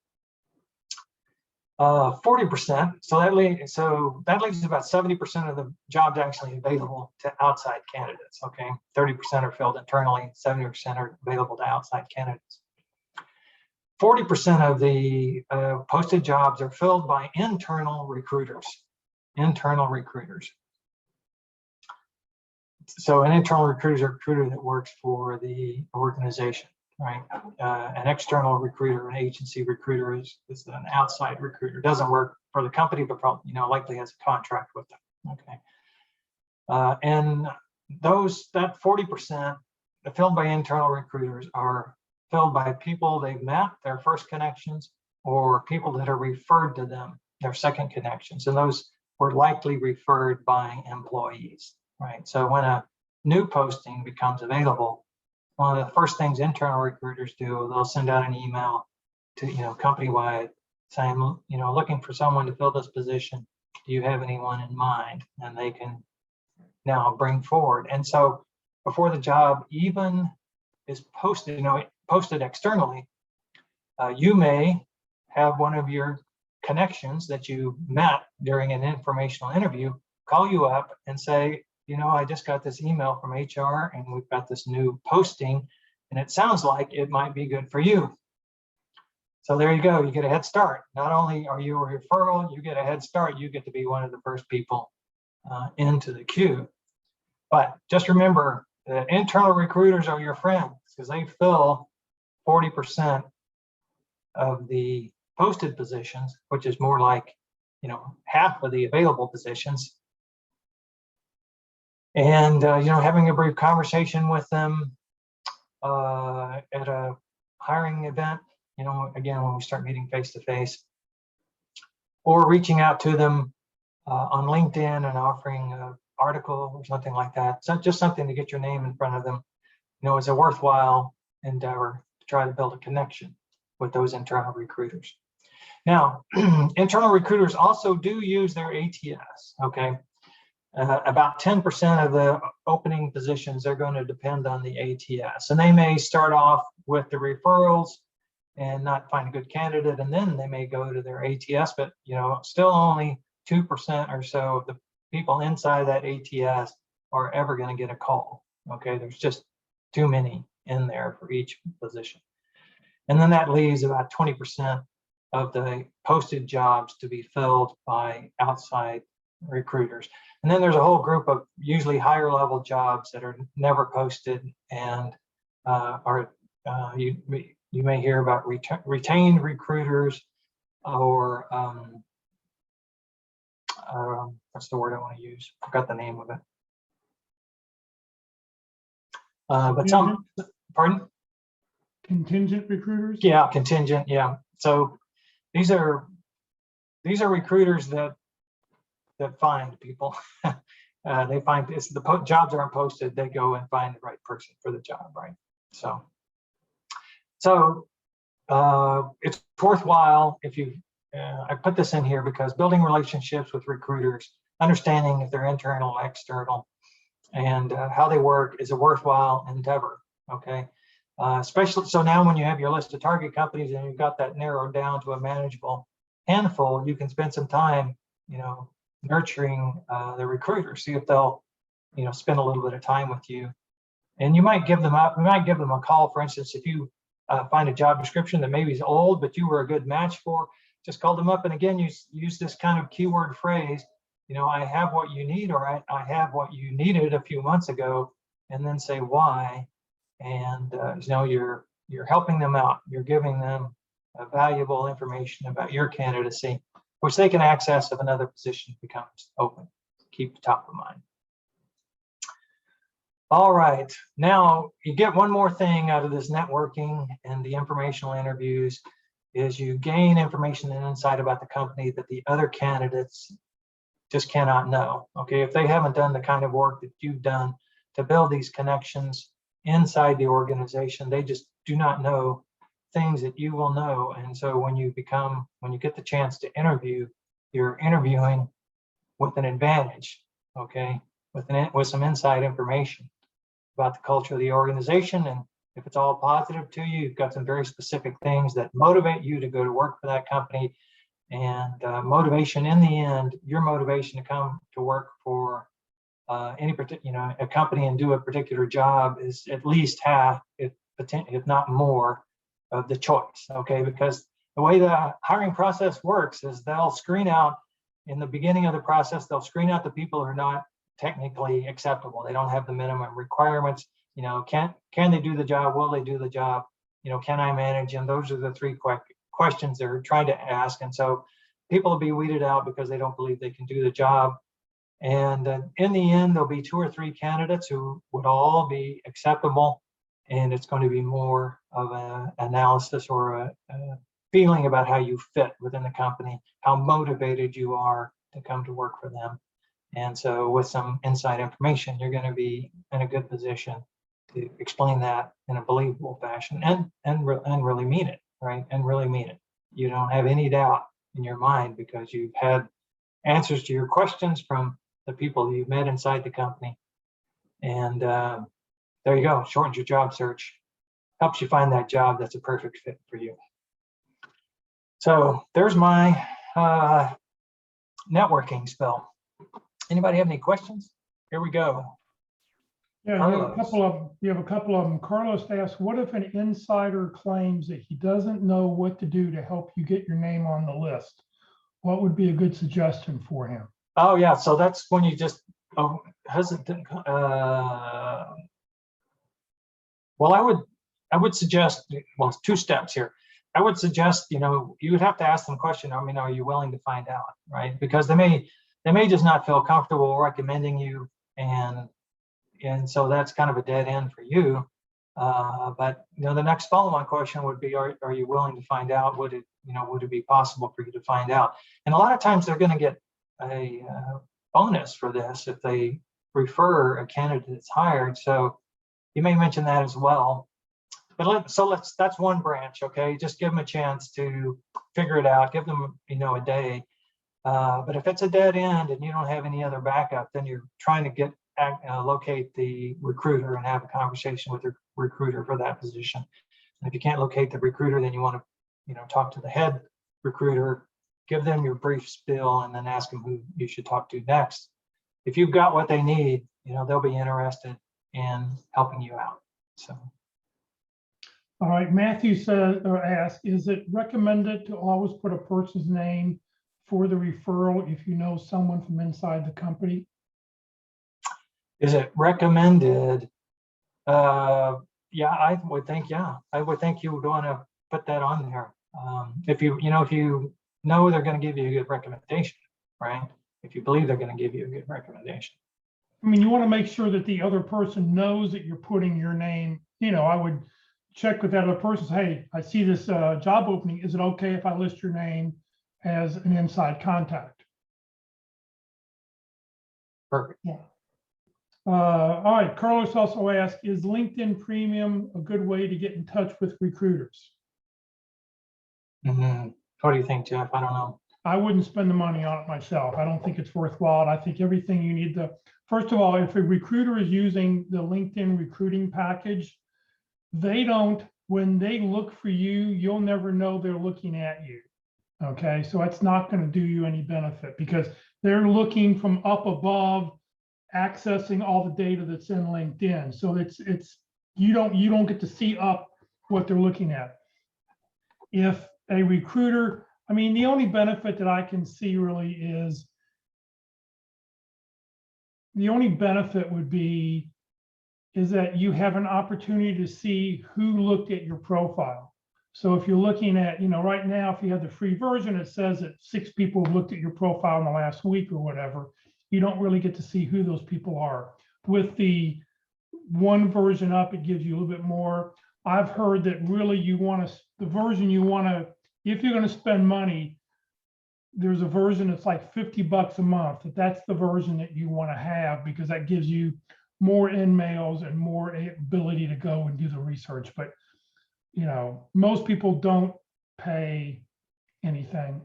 Speaker 2: 40%, so that leaves about 70% of the jobs actually available to outside candidates. Okay, 30% are filled internally, 70% are available to outside candidates. 40% of the posted jobs are filled by internal recruiters. So an internal recruiter is a recruiter that works for the organization, right? An external recruiter, an agency recruiter is an outside recruiter. Doesn't work for the company, but probably, likely has a contract with them. Okay. And that 40% filled by internal recruiters are filled by people they've met, their first connections, or people that are referred to them, their second connections. And those were likely referred by employees, right? So when a new posting becomes available, one of the first things internal recruiters do, they'll send out an email to, company-wide saying, looking for someone to fill this position. Do you have anyone in mind? And they can now bring forward. And so before the job even is posted, posted externally, you may have one of your connections that you met during an informational interview call you up and say, I just got this email from HR and we've got this new posting and it sounds like it might be good for you. So there you go, you get a head start. Not only are you a referral, you get a head start, you get to be one of the first people into the queue. But just remember that internal recruiters are your friends, because they fill 40% of the posted positions, which is more like, half of the available positions. And, having a brief conversation with them at a hiring event, again, when we start meeting face-to-face, or reaching out to them on LinkedIn and offering an article or something like that. So just something to get your name in front of them. It's a worthwhile endeavor to try to build a connection with those internal recruiters. Now, internal recruiters also do use their ATS, okay? About 10% of the opening positions are going to depend on the ATS. And they may start off with the referrals and not find a good candidate, and then they may go to their ATS, but still only 2% or so of the people inside that ATS are ever going to get a call. Okay, there's just too many in there for each position. And then that leaves about 20% of the posted jobs to be filled by outside recruiters. And then there's a whole group of usually higher level jobs that are never posted and you may hear about retained recruiters or what's the word I want to use? Forgot the name of it. But some, pardon?
Speaker 1: Contingent recruiters?
Speaker 2: Yeah, contingent. Yeah. So these are recruiters that find people. They find the jobs aren't posted. They go and find the right person for the job, right? So it's worthwhile if you. I put this in here because building relationships with recruiters, understanding if they're internal or external, and how they work is a worthwhile endeavor. Okay. Especially so now when you have your list of target companies and you've got that narrowed down to a manageable handful, you can spend some time, nurturing the recruiters, see if they'll, spend a little bit of time with you. And you might give them a call. For instance, if you find a job description that maybe is old, but you were a good match for, just call them up and again, use this kind of keyword phrase, I have what you need, or I have what you needed a few months ago, and then say why. And you're helping them out. You're giving them valuable information about your candidacy, which they can access if another position becomes open. Keep top of mind. All right, now you get one more thing out of this networking and the informational interviews is you gain information and insight about the company that the other candidates just cannot know. Okay, if they haven't done the kind of work that you've done to build these connections inside the organization, they just do not know things that you will know. And so when you get the chance to interview, you're interviewing with an advantage, okay, with some inside information about the culture of the organization. And if it's all positive to you, you've got some very specific things that motivate you to go to work for that company. And motivation in the end, your motivation to come to work for any particular, a company and do a particular job is at least half, if not more, of the choice. Okay, because the way the hiring process works is they'll screen out in the beginning of the process. They'll screen out the people who are not technically acceptable. They don't have the minimum requirements. Can they do the job? Will they do the job? Can I manage them? Those are the three questions they're trying to ask. And so people will be weeded out because they don't believe they can do the job. And in the end, there'll be 2 or 3 candidates who would all be acceptable. And it's going to be more of an analysis or a feeling about how you fit within the company, how motivated you are to come to work for them. And so with some inside information, you're going to be in a good position to explain that in a believable fashion and really mean it, right? And really mean it. You don't have any doubt in your mind because you've had answers to your questions from the people you've met inside the company. And there you go, shortens your job search, helps you find that job that's a perfect fit for you. So there's my networking spill. Anybody have any questions? Here we go.
Speaker 1: Yeah, you have a couple of them. Carlos asks, what if an insider claims that he doesn't know what to do to help you get your name on the list? What would be a good suggestion for him?
Speaker 2: Oh yeah, so that's when you just hesitant. Well, I would suggest, well, 2 steps here. I would suggest, you would have to ask them a question. I mean, are you willing to find out, right? Because they may just not feel comfortable recommending you, and so that's kind of a dead end for you. But the next follow-on question would be, are you willing to find out? Would it be possible for you to find out? And a lot of times they're going to get a bonus for this if they refer a candidate that's hired. So you may mention that as well. But that's one branch, okay? Just give them a chance to figure it out. Give them, a day. But if it's a dead end and you don't have any other backup, then you're trying to locate the recruiter and have a conversation with the recruiter for that position. If you can't locate the recruiter, then you want to, talk to the head recruiter, give them your brief spiel, and then ask them who you should talk to next. If you've got what they need, they'll be interested in helping you out. So.
Speaker 1: All right, Matthew says or asks, is it recommended to always put a person's name for the referral if you know someone from inside the company?
Speaker 2: Is it recommended? Yeah, I would think you would want to put that on there. If you know they're going to give you a good recommendation, right? If you believe they're going to give you a good recommendation.
Speaker 1: I mean, you want to make sure that the other person knows that you're putting your name. I would check with that other person. Hey, I see this job opening. Is it okay if I list your name as an inside contact?
Speaker 2: Perfect.
Speaker 1: Yeah. All right. Carlos also asked, is LinkedIn Premium a good way to get in touch with recruiters?
Speaker 2: Mm-hmm. What do you think, Jeff? I don't know.
Speaker 1: I wouldn't spend the money on it myself. I don't think it's worthwhile. I think everything you need first of all, if a recruiter is using the LinkedIn recruiting package, when they look for you, you'll never know they're looking at you. Okay, so it's not going to do you any benefit because they're looking from up above, accessing all the data that's in LinkedIn. So you don't get to see up what they're looking at. If a recruiter, I mean, the only benefit that I can see really is is that you have an opportunity to see who looked at your profile. So if you're looking at, right now, if you have the free version, it says that 6 people have looked at your profile in the last week or whatever. You don't really get to see who those people are. With the one version up, it gives you a little bit more. I've heard that really if you're going to spend money, there's a version that's like $50 a month. That's the version that you want to have because that gives you more in-mails and more ability to go and do the research. But, most people don't pay anything.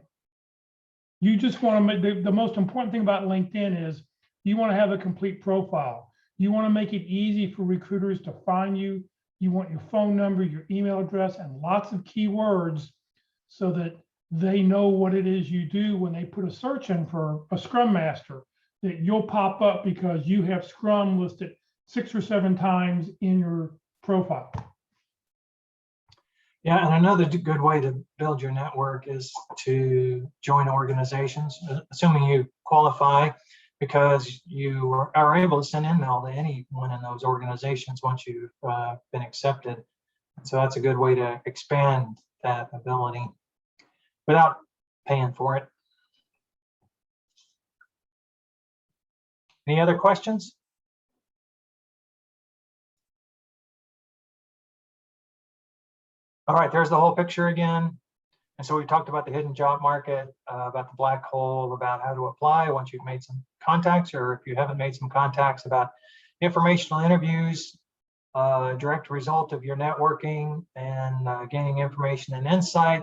Speaker 1: You just want to make the most important thing about LinkedIn is you want to have a complete profile. You want to make it easy for recruiters to find you. You want your phone number, your email address, and lots of keywords so that they know what it is you do when they put a search in for a Scrum Master, that you'll pop up because you have Scrum listed 6 or 7 times in your profile.
Speaker 2: Yeah, and another good way to build your network is to join organizations, assuming you qualify, because you are able to send email to anyone in those organizations once you've been accepted. So that's a good way to expand that ability without paying for it. Any other questions? All right, there's the whole picture again. And so we talked about the hidden job market, about the black hole, about how to apply once you've made some contacts, or if you haven't made some contacts, about informational interviews, direct result of your networking and gaining information and insight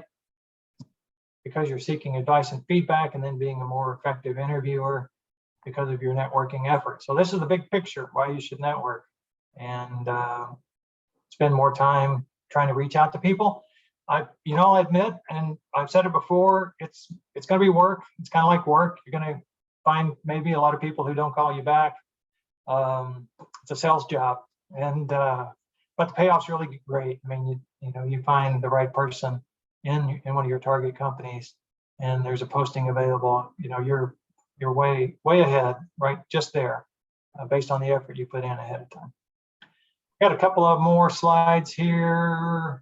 Speaker 2: because you're seeking advice and feedback, and then being a more effective interviewer because of your networking efforts. So this is the big picture, why you should network and spend more time trying to reach out to people. I'll admit, and I've said it before, it's going to be work. It's kind of like work. You're going to find maybe a lot of people who don't call you back. It's a sales job, and but the payoff's really great. I mean, you find the right person in one of your target companies, and there's a posting available. You're way ahead, right? Just there, based on the effort you put in ahead of time. Got a couple of more slides here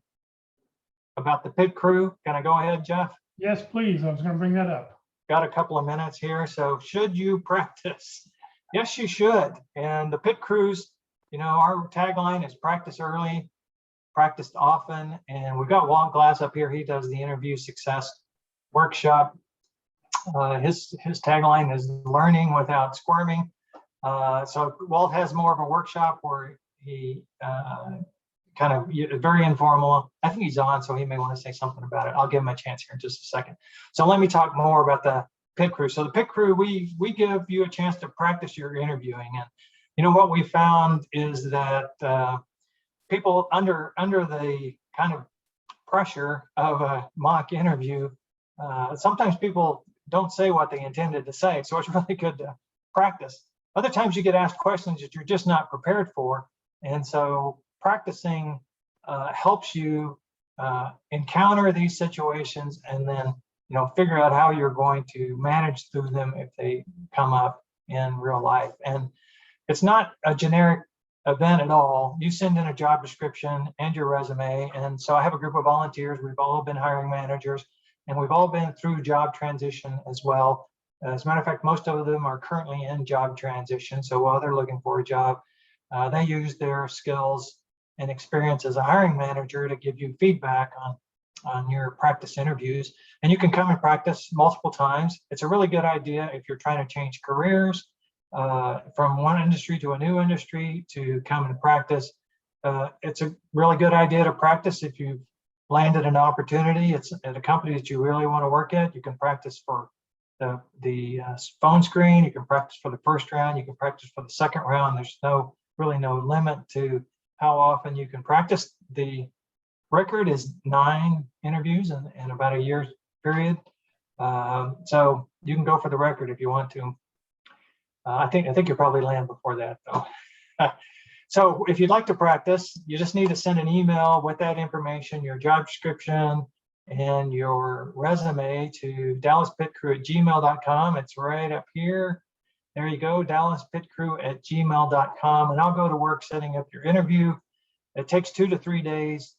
Speaker 2: about the pit crew. Can I go ahead, Jeff?
Speaker 1: Yes, please. I was going to bring that up.
Speaker 2: Got a couple of minutes here. So should you practice? Yes, you should. And the pit crews, our tagline is practice early, practiced often. And we've got Walt Glass up here. He does the interview success workshop. His tagline is learning without squirming. So Walt has more of a workshop where he kind of very informal. I think he's on, so he may want to say something about it. I'll give him a chance here in just a second. So let me talk more about the pit crew. So the pit crew, we give you a chance to practice your interviewing. And what we found is that people under the kind of pressure of a mock interview. Sometimes people don't say what they intended to say, so it's really good to practice. Other times you get asked questions that you're just not prepared for, and so practicing helps you encounter these situations and then figure out how you're going to manage through them if they come up in real life. And it's not a generic event at all. You send in a job description and your resume. And so I have a group of volunteers. We've all been hiring managers, and we've all been through job transition as well. As a matter of fact, most of them are currently in job transition. So while they're looking for a job, they use their skills and experience as a hiring manager to give you feedback on your practice interviews. And you can come and practice multiple times. It's a really good idea if you're trying to change careers from one industry to a new industry to come and practice. It's a really good idea to practice if you've landed an opportunity. It's at a company that you really want to work at. You can practice for the phone screen. You can practice for the first round. You can practice for the second round. There's really no limit to how often you can practice. The record is 9 interviews in about a year's period. So you can go for the record if you want to. I think you'll probably land before that though. So if you'd like to practice, you just need to send an email with that information, your job description and your resume to dallaspitcrew@gmail.com. It's right up here. There you go, dallaspitcrew@gmail.com. And I'll go to work setting up your interview. It takes 2 to 3 days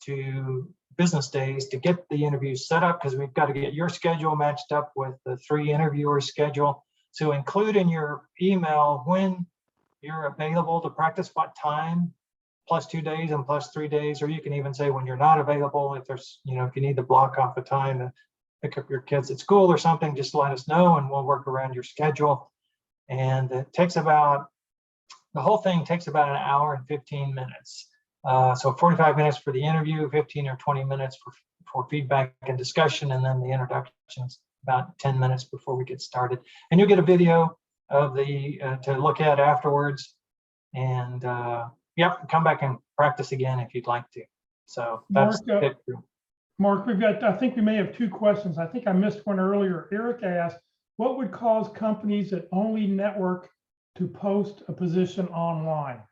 Speaker 2: business days to get the interview set up, because we've got to get your schedule matched up with the 3 interviewers' schedule. So include in your email when you're available to practice, what time, plus 2 days and plus 3 days, or you can even say when you're not available. If there's, if you need to block off a time to pick up your kids at school or something, just let us know and we'll work around your schedule. And the whole thing takes about an hour and 15 minutes. So 45 minutes for the interview, 15 or 20 minutes for feedback and discussion, and then the introductions about 10 minutes before we get started. And you'll get a video of to look at afterwards. And come back and practice again if you'd like to. So that's it.
Speaker 1: Mark, I think we may have 2 questions. I think I missed one earlier. Eric asked, what would cause companies that only network to post a position online?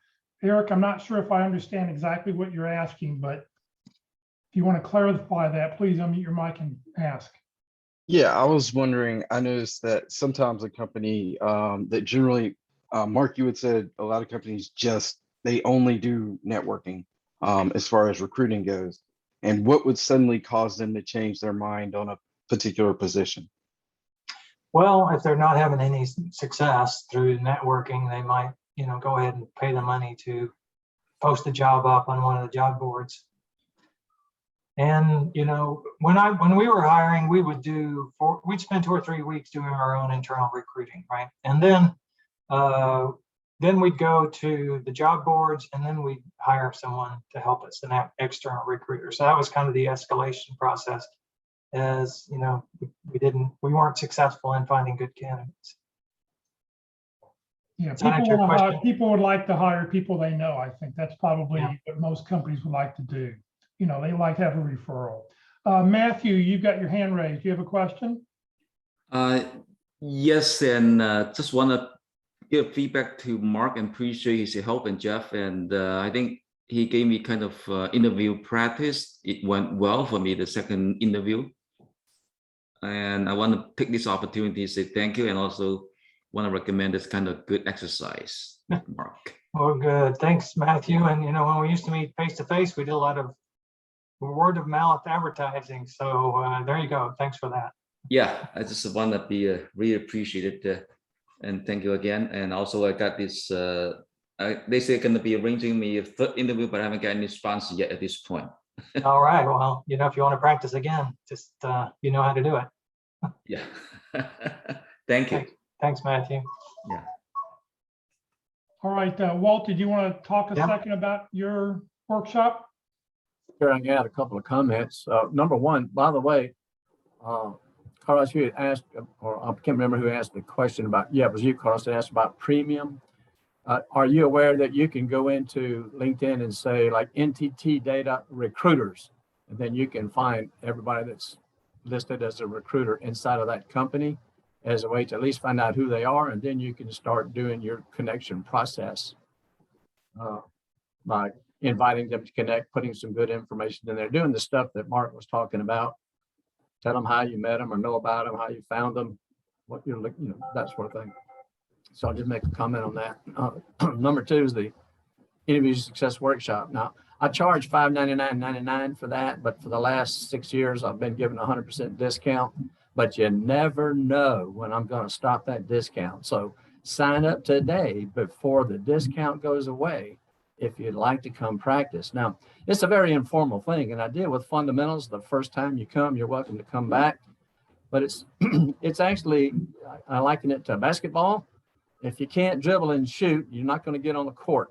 Speaker 1: Eric, I'm not sure if I understand exactly what you're asking, but if you want to clarify that, please unmute your mic and ask.
Speaker 4: Yeah, I was wondering, I noticed that sometimes a company that generally, Mark, you had said a lot of companies they only do networking as far as recruiting goes. And what would suddenly cause them to change their mind on a particular position?
Speaker 2: Well, if they're not having any success through networking, they might, go ahead and pay the money to post the job up on one of the job boards. And when we were hiring, we'd spend 2 or 3 weeks doing our own internal recruiting, right? And then we'd go to the job boards, and then we'd hire someone to help us, an external recruiter. So that was kind of the escalation process. As we weren't successful in finding good candidates.
Speaker 1: Yeah, people would like to hire people they know. I think that's probably what most companies would like to do. They like to have a referral. Matthew, you've got your hand raised. Do you have a question?
Speaker 5: Yes, and just want to give feedback to Mark and appreciate his help, and Jeff. And I think he gave me kind of interview practice. It went well for me, the second interview. And I want to take this opportunity to say thank you, and also want to recommend this kind of good exercise, Mark.
Speaker 2: Oh, good. Thanks, Matthew. And, when we used to meet face to face, we did a lot of word of mouth advertising. So there you go. Thanks for that.
Speaker 5: Yeah, I just want to be really appreciated. And thank you again. And also I got this, they say going to be arranging me a 3rd interview, but I haven't got any response yet at this point.
Speaker 2: All right. Well, if you want to practice again, just you know how to do it.
Speaker 5: Yeah. Thank you.
Speaker 2: Thanks, Matthew.
Speaker 5: Yeah.
Speaker 1: All right, Walt, did you want to talk a second about your workshop?
Speaker 6: Sure, I had a couple of comments. Number one, by the way, Carlos, you had asked, or I can't remember who asked the question about, it was you, Carlos, that asked about premium. Are you aware that you can go into LinkedIn and say like NTT data recruiters And then you can find everybody that's listed as a recruiter inside of that company as a way to at least find out who they are. And then you can start doing your connection process by inviting them to connect, putting some good information in there, doing the stuff that Mark was talking about. Tell them how you met them or know about them, how you found them, what you're looking, that sort of thing. So I'll just make a comment on that. Number 2 is the interview success workshop. Now, I charge $599.99 for that, but for the last 6 years, I've been given 100% discount, but you never know when I'm going to stop that discount. So sign up today before the discount goes away if you'd like to come practice. Now, it's a very informal thing, and I deal with fundamentals. The first time you come, you're welcome to come back, but it's actually, I liken it to basketball. If you can't dribble and shoot, you're not going to get on the court.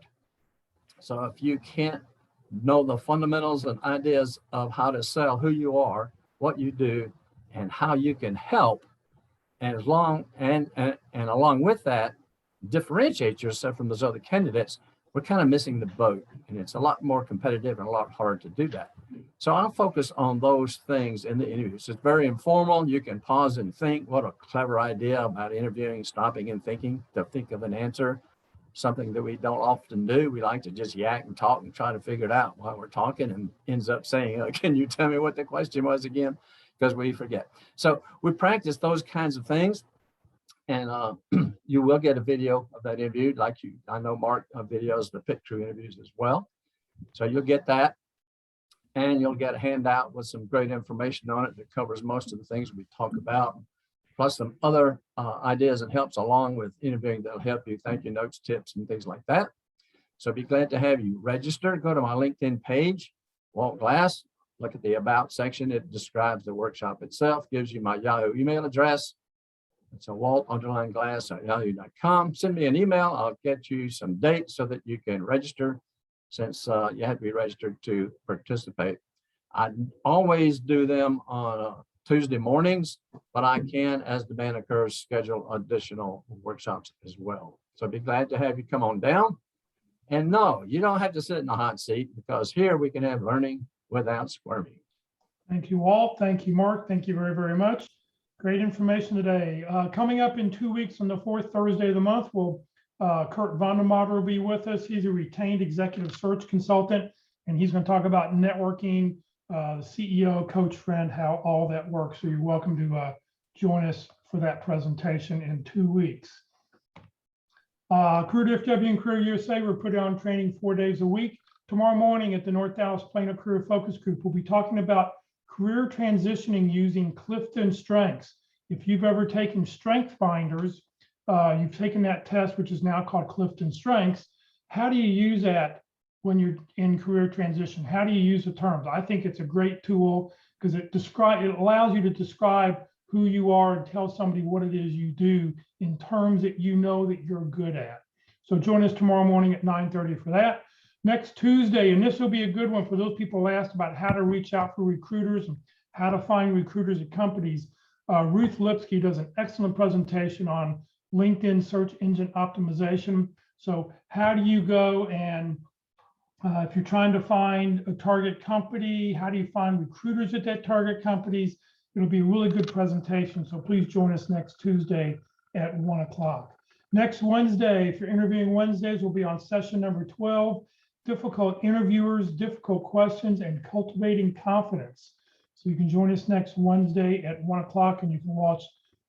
Speaker 6: So if you can't know the fundamentals and ideas of how to sell, who you are, what you do, and how you can help, and along with that, differentiate yourself from those other candidates, we're kind of missing the boat, and it's a lot more competitive and a lot harder to do that. So I'll focus on those things in the interviews. It's very informal. You can pause and think. What a clever idea about interviewing, stopping and thinking to think of an answer. Something that we don't often do. We like to just yak and talk and try to figure it out while we're talking, and ends up saying, can you tell me what the question was again? Because we forget. So we practice those kinds of things, and you will get a video of that interview. I know Mark videos the picture interviews as well. So you'll get that, and you'll get a handout with some great information on it that covers most of the things we talk about, plus some other ideas and helps along with interviewing that'll help you, thank you notes, tips, and things like that. So be glad to have you register. Go to my LinkedIn page, Walt Glass, look at the About section. It describes the workshop itself, gives you my Yahoo email address. It's a walt_glass@yahoo.com. Send me an email. I'll get you some dates so that you can register, since you have to be registered to participate. I always do them on Tuesday mornings, but I can, as demand occurs, schedule additional workshops as well. So I'd be glad to have you come on down. And no, you don't have to sit in the hot seat, because here we can have learning without squirming.
Speaker 1: Thank you, Walt. Thank you, Mark. Thank you very, very much. Great information today. Coming up in 2 weeks on the 4th Thursday of the month, Kurt Vondermatter will be with us. He's a retained executive search consultant, and he's going to talk about networking, CEO, coach, friend, how all that works. So you're welcome to join us for that presentation in 2 weeks. Career DFW and Career USA, we're putting on training 4 days a week. Tomorrow morning at the North Dallas Plano Career Focus Group, we'll be talking about career transitioning using Clifton Strengths. If you've ever taken Strength Finders, you've taken that test, which is now called Clifton Strengths. How do you use that when you're in career transition? How do you use the terms? I think it's a great tool because it allows you to describe who you are and tell somebody what it is you do in terms that you know that you're good at. So join us tomorrow morning at 9:30 for that. Next Tuesday, and this will be a good one for those people who asked about how to reach out for recruiters and how to find recruiters at companies. Ruth Lipsky does an excellent presentation on LinkedIn search engine optimization. So how do you go and if you're trying to find a target company, how do you find recruiters at that target companies? It'll be a really good presentation. So please join us next Tuesday at 1 o'clock. Next Wednesday, if you're interviewing Wednesdays, we'll be on session number 12, difficult interviewers, difficult questions, and cultivating confidence. So you can join us next Wednesday at 1 o'clock, and you can watch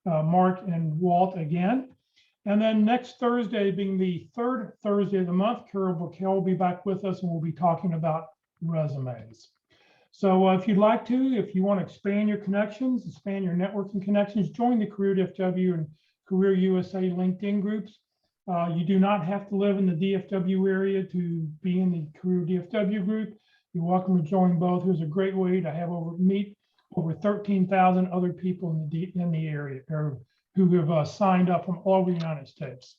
Speaker 1: Mark and Walt again. And then next Thursday, being the 3rd Thursday of the month, Carol Burkell will be back with us, and we'll be talking about resumes. So if you'd like to, if you want to expand your connections, expand your networking connections, join the Career DFW and Career USA LinkedIn groups. You do not have to live in the DFW area to be in the Career DFW group. You're welcome to join both. There's a great way to have meet over 13,000 other people in the area who have signed up from all over the United States.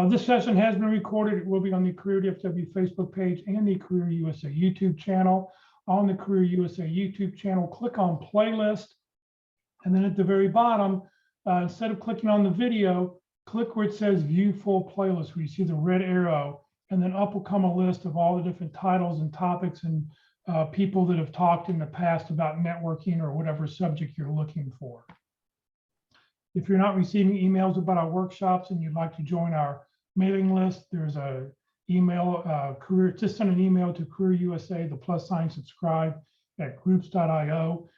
Speaker 1: This session has been recorded. It will be on the Career DFW Facebook page and the Career USA YouTube channel. On the Career USA YouTube channel, click on playlist, and then at the very bottom, instead of clicking on the video, click where it says view full playlist, where you see the red arrow, and then up will come a list of all the different titles and topics and people that have talked in the past about networking or whatever subject you're looking for. If you're not receiving emails about our workshops and you'd like to join our mailing list, there's a email, career, just send an email to Career USA, the + subscribe at groups.io.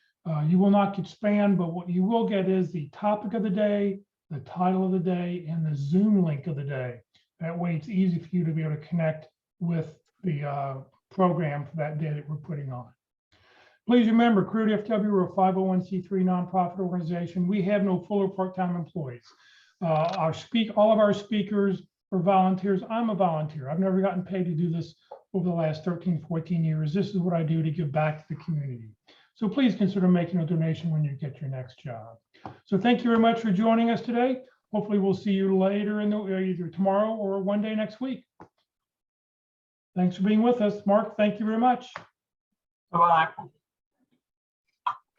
Speaker 1: You will not get spam, but what you will get is the topic of the day, the title of the day, and the Zoom link of the day. That way it's easy for you to be able to connect with the program for that day that we're putting on. Please remember, Career DFW, we're a 501c3 nonprofit organization. We have no full or part-time employees. All of our speakers are volunteers. I'm a volunteer. I've never gotten paid to do this over the last 13, 14 years. This is what I do to give back to the community. So please consider making a donation when you get your next job. So thank you very much for joining us today. Hopefully we'll see you later in either tomorrow or one day next week. Thanks for being with us. Mark, thank you very much.
Speaker 2: Bye-bye.